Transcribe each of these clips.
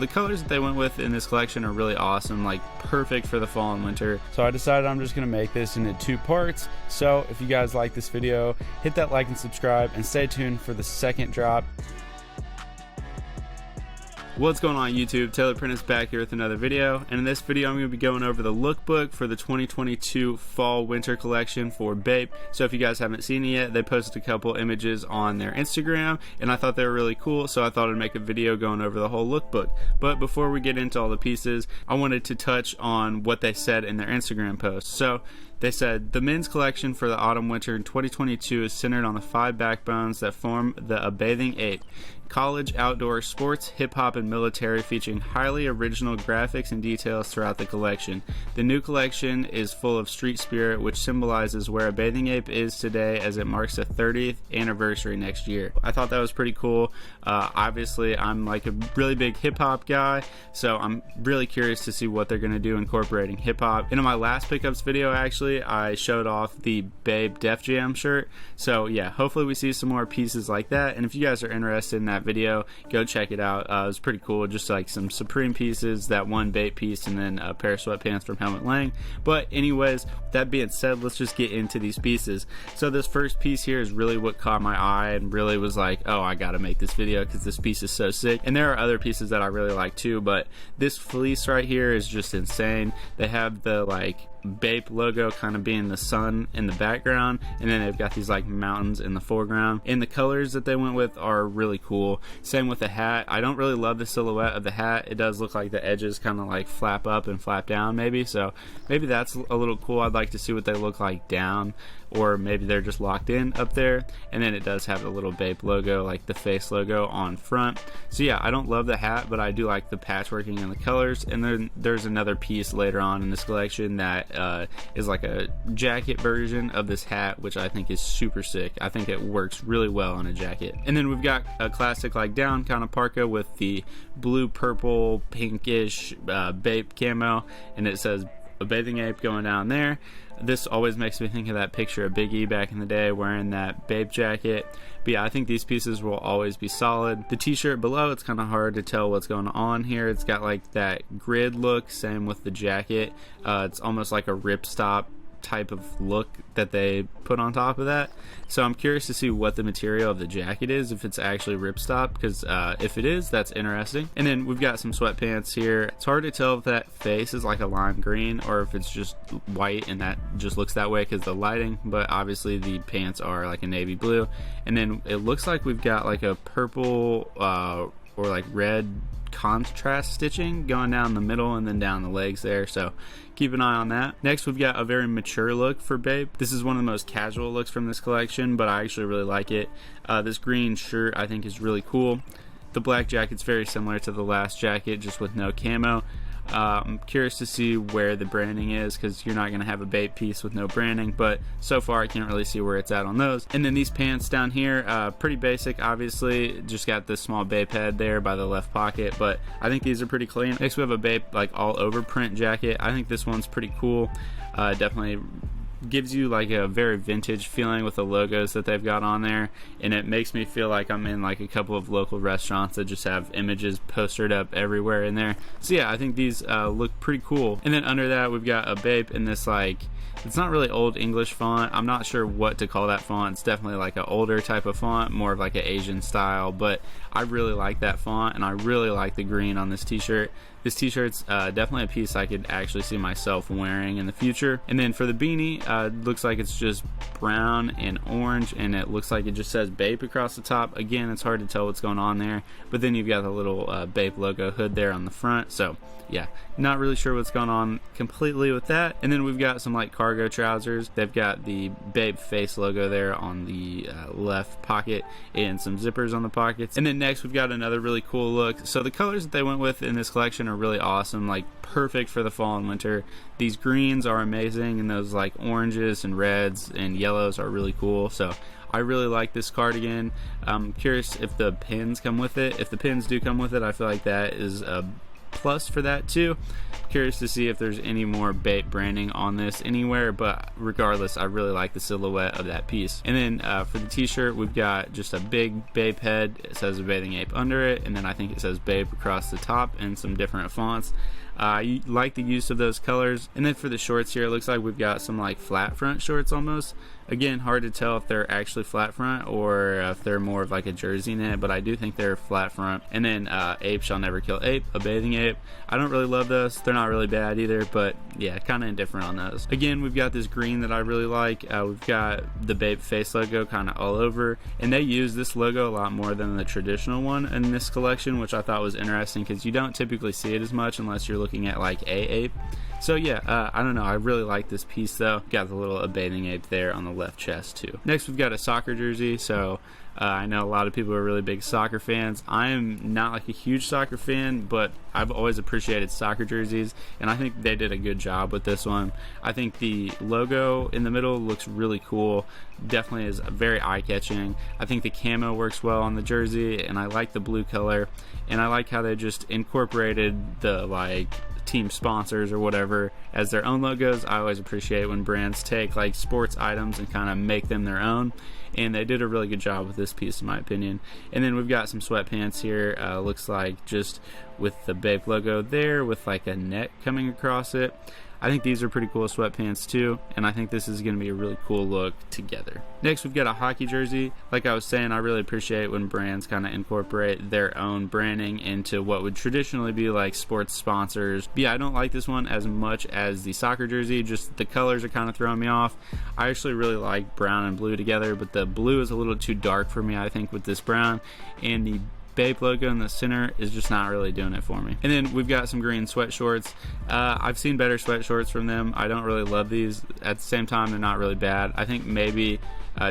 The colors that they went with in this collection are really awesome, like perfect for the fall and winter. So I decided I'm just gonna make this into 2 parts. So if you guys like this video, hit that like and subscribe, and stay tuned for the second drop. What's going on YouTube? Taylor Prentice back here with another video, and in this video I'm going to be going over the lookbook for the 2022 fall winter collection for Bape. So if you guys haven't seen it yet, they posted a couple images on their Instagram and I thought they were really cool, so I thought I'd make a video going over the whole lookbook. But before we get into all the pieces, I wanted to touch on what they said in their Instagram post. So they said, the men's collection for the autumn-winter in 2022 is centered on the 5 backbones that form a bathing ape. College, outdoor, sports, hip-hop, and military, featuring highly original graphics and details throughout the collection. The new collection is full of street spirit, which symbolizes where a bathing ape is today as it marks the 30th anniversary next year. I thought that was pretty cool. Obviously, I'm like a really big hip-hop guy, so I'm really curious to see what they're going to do incorporating hip-hop. And in my last pickups video, actually, I showed off the Bape Def Jam shirt. So yeah, hopefully we see some more pieces like that. And if you guys are interested in that video, go check it out. It was pretty cool, just like some Supreme pieces, that one Bape piece, and then a pair of sweatpants from Helmut Lang. But anyways, that being said, let's just get into these pieces. So this first piece here is really what caught my eye and really was like, oh, I gotta make this video because this piece is so sick. And there are other pieces that I really like too, but this fleece right here is just insane. They have the like Bape logo kind of being the sun in the background, and then they've got these like mountains in the foreground, and the colors that they went with are really cool. Same with the hat. I don't really love the silhouette of the hat. It does look like the edges kind of like flap up and flap down maybe, so maybe that's a little cool. I'd like to see what they look like down, or maybe they're just locked in up there. And then it does have the little Bape logo, like the face logo on front. So yeah, I don't love the hat, but I do like the patchworking and the colors. And then there's another piece later on in this collection that is like a jacket version of this hat, which I think is super sick. I think it works really well on a jacket. And then we've got a classic like down kind of parka with the blue, purple, pinkish Bape camo, and it says a bathing ape going down there. This always makes me think of that picture of Big E back in the day wearing that Bape jacket. But yeah, I think these pieces will always be solid. The t-shirt below, it's kind of hard to tell what's going on here. It's got like that grid look, same with the jacket. It's almost like a ripstop type of look that they put on top of that. So I'm curious to see what the material of the jacket is, if it's actually ripstop, because if it is, that's interesting. And then we've got some sweatpants here. It's hard to tell if that face is like a lime green or if it's just white and that just looks that way because the lighting, but obviously the pants are like a navy blue. And then it looks like we've got like a purple or like red contrast stitching going down the middle and then down the legs there, so keep an eye on that. Next, we've got a very mature look for Bape. This is one of the most casual looks from this collection, but I actually really like it. This green shirt I think is really cool. The black jacket's very similar to the last jacket, just with no camo. I'm curious to see where the branding is, because you're not going to have a Bape piece with no branding, but so far I can't really see where it's at on those. And then these pants down here, pretty basic obviously, just got this small Bape head there by the left pocket, but I think these are pretty clean. Next we have a Bape like all over print jacket. I think this one's pretty cool. Definitely gives you like a very vintage feeling with the logos that they've got on there, and it makes me feel like I'm in like a couple of local restaurants that just have images postered up everywhere in there. So yeah, I think these look pretty cool. And then under that we've got a Bape in this like, it's not really old English font. I'm not sure what to call that font. It's definitely like an older type of font, more of like an Asian style, but I really like that font, and I really like the green on this t-shirt. This t-shirt's definitely a piece I could actually see myself wearing in the future. And then for the beanie, it looks like it's just brown and orange, and it looks like it just says Bape across the top. Again, it's hard to tell what's going on there, but then you've got the little Bape logo hood there on the front. So yeah, not really sure what's going on completely with that. And then we've got some like cargo trousers. They've got the Bape face logo there on the left pocket and some zippers on the pockets. And then next we've got another really cool look. So the colors that they went with in this collection are really awesome, like perfect for the fall and winter. These greens are amazing, and those like oranges and reds and yellows are really cool. So I really like this cardigan. I'm curious if the pins come with it. If the pins do come with it, I feel like that is a plus for that too. Curious to see if there's any more Bape branding on this anywhere, but regardless, I really like the silhouette of that piece. And then for the t-shirt, we've got just a big Bape head. It says a bathing ape under it, and then I think it says Bape across the top in some different fonts. I like the use of those colors. And then for the shorts here, it looks like we've got some like flat front shorts almost. Again, hard to tell if they're actually flat front or if they're more of like a jersey knit, but I do think they're flat front. And then Ape Shall Never Kill Ape, a bathing ape. I don't really love those. They're not really bad either, but yeah, kind of indifferent on those. Again, we've got this green that I really like. We've got the Bape face logo kind of all over, and they use this logo a lot more than the traditional one in this collection, which I thought was interesting because you don't typically see it as much unless you're looking at like a ape. So yeah, I don't know, I really like this piece though. Got the little bathing ape there on the left chest too. Next we've got a soccer jersey. So I know a lot of people are really big soccer fans. I am not like a huge soccer fan, but I've always appreciated soccer jerseys, and I think they did a good job with this one. I think the logo in the middle looks really cool. Definitely is very eye-catching. I think the camo works well on the jersey, and I like the blue color, and I like how they just incorporated the like team sponsors or whatever as their own logos. I always appreciate when brands take like sports items and kind of make them their own, and they did a really good job with this piece in my opinion. And then we've got some sweatpants here. Looks like just with the Bape logo there with like a net coming across it. I think these are pretty cool sweatpants too, and I think this is going to be a really cool look together. Next we've got a hockey jersey. Like I was saying, I really appreciate when brands kind of incorporate their own branding into what would traditionally be like sports sponsors. But yeah, I don't like this one as much as the soccer jersey. Just the colors are kind of throwing me off. I actually really like brown and blue together, but the blue is a little too dark for me, I think, with this brown, and the Bape logo in the center is just not really doing it for me. And then we've got some green sweat shorts. I've seen better sweat shorts from them. I don't really love these. At the same time, they're not really bad. I think maybe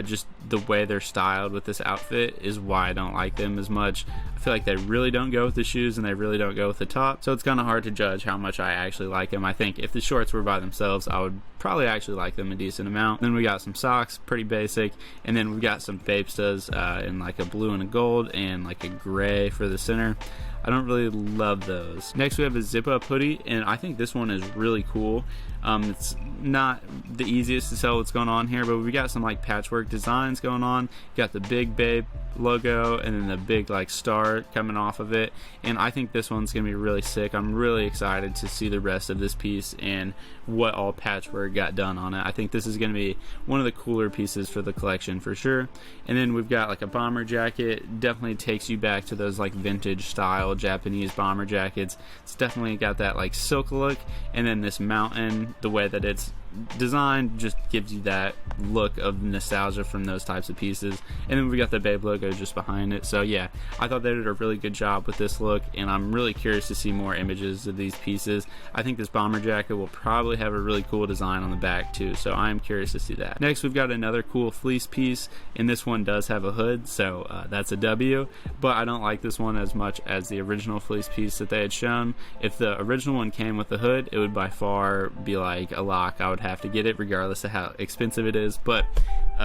just the way they're styled with this outfit is why I don't like them as much. I feel like they really don't go with the shoes and they really don't go with the top, so it's kind of hard to judge how much I actually like them. I think if the shorts were by themselves, I would probably actually like them a decent amount. Then we got some socks, pretty basic, and then we've got some Bapestas in like a blue and a gold and like a gray for the center. I don't really love those. Next we have a zip up hoodie, and I think this one is really cool. It's not the easiest to tell what's going on here, but we got some like patchwork designs going on. You got the big Bape logo and then the big like star coming off of it, and I think this one's gonna be really sick. I'm really excited to see the rest of this piece and what all patchwork got done on it. I think this is gonna be one of the cooler pieces for the collection for sure. And then we've got like a bomber jacket. Definitely takes you back to those like vintage style Japanese bomber jackets. It's definitely got that like silk look, and then this mountain, the way that it's designed, just gives you that look of nostalgia from those types of pieces. And then we got the Bape logo just behind it. So yeah, I thought they did a really good job with this look, and I'm really curious to see more images of these pieces. I think this bomber jacket will probably have a really cool design on the back too, so I am curious to see that. Next we've got another cool fleece piece, and this one does have a hood, so that's a W, but I don't like this one as much as the original fleece piece that they had shown. If the original one came with the hood, it would by far be like a lock. I would have to get it regardless of how expensive it is, but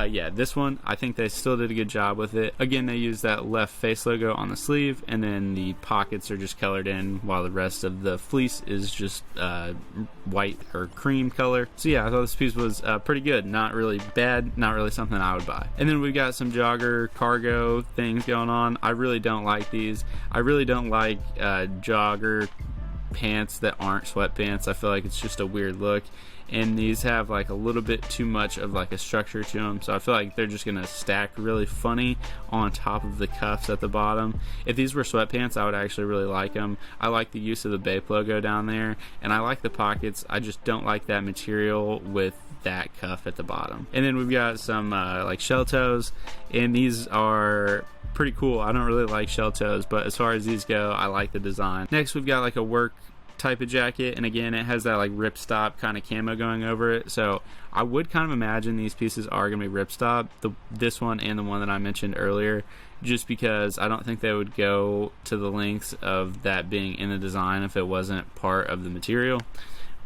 yeah, this one I think they still did a good job with it. Again, they used that left face logo on the sleeve, and then the pockets are just colored in while the rest of the fleece is just white or cream color. So yeah, I thought this piece was pretty good. Not really bad, not really something I would buy. And then we got some jogger cargo things going on. I really don't like these. I really don't like jogger pants that aren't sweatpants. I feel like it's just a weird look, and these have like a little bit too much of like a structure to them, so I feel like they're just gonna stack really funny on top of the cuffs at the bottom. If these were sweatpants, I would actually really like them. I like the use of the Bape logo down there, and I like the pockets. I just don't like that material with that cuff at the bottom. And then we've got some like shell toes, and these are pretty cool. I don't really like shell toes, but as far as these go, I like the design. Next we've got like a work type of jacket, and again it has that like ripstop kind of camo going over it, so I would kind of imagine these pieces are going to be ripstop, this one and the one that I mentioned earlier, just because I don't think they would go to the lengths of that being in the design if it wasn't part of the material.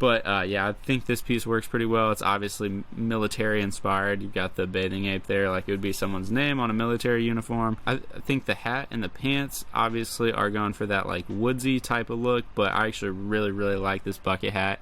But yeah, I think this piece works pretty well. It's obviously military inspired. You've got the bathing ape there, like it would be someone's name on a military uniform. I think the hat and the pants obviously are going for that like woodsy type of look, but I actually really like this bucket hat.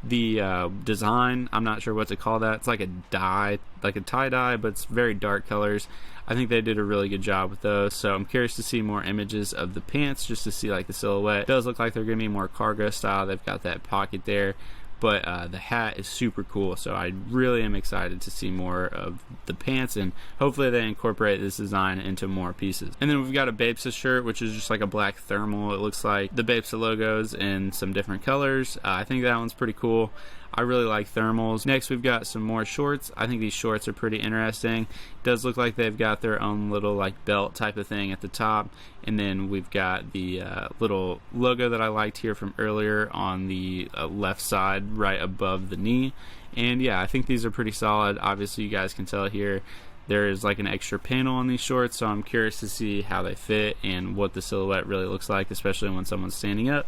The design, I'm not sure what to call that. It's like a dye, like a tie-dye, but it's very dark colors. I think they did a really good job with those, so I'm curious to see more images of the pants just to see like the silhouette. It does look like they're going to be more cargo style. They've got that pocket there, but the hat is super cool, so I really am excited to see more of the pants, and hopefully they incorporate this design into more pieces. And then we've got a Bape shirt, which is just like a black thermal. It looks like the Bape logos in some different colors. I think that one's pretty cool. I really like thermals. Next, we've got some more shorts. I think these shorts are pretty interesting. It does look like they've got their own little like belt type of thing at the top, and then we've got the little logo that I liked here from earlier on the left side right above the knee. And yeah, I think these are pretty solid. Obviously you guys can tell here there is like an extra panel on these shorts, so I'm curious to see how they fit and what the silhouette really looks like, especially when someone's standing up.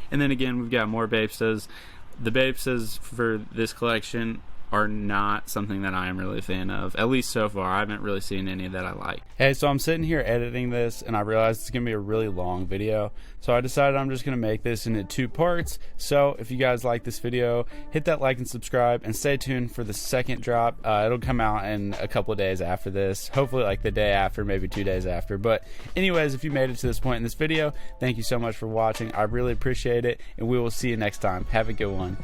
And then again, we've got more Bapes. The Bapes for this collection are not something that I am really a fan of, at least so far. I haven't really seen any that I like. Hey, so I'm sitting here editing this, and I realized it's going to be a really long video, so I decided I'm just going to make this into 2 parts. So if you guys like this video, hit that like and subscribe, and stay tuned for the second drop. It'll come out in a couple of days after this, hopefully like the day after, maybe 2 days after. But anyways, if you made it to this point in this video, thank you so much for watching. I really appreciate it, and we will see you next time. Have a good one.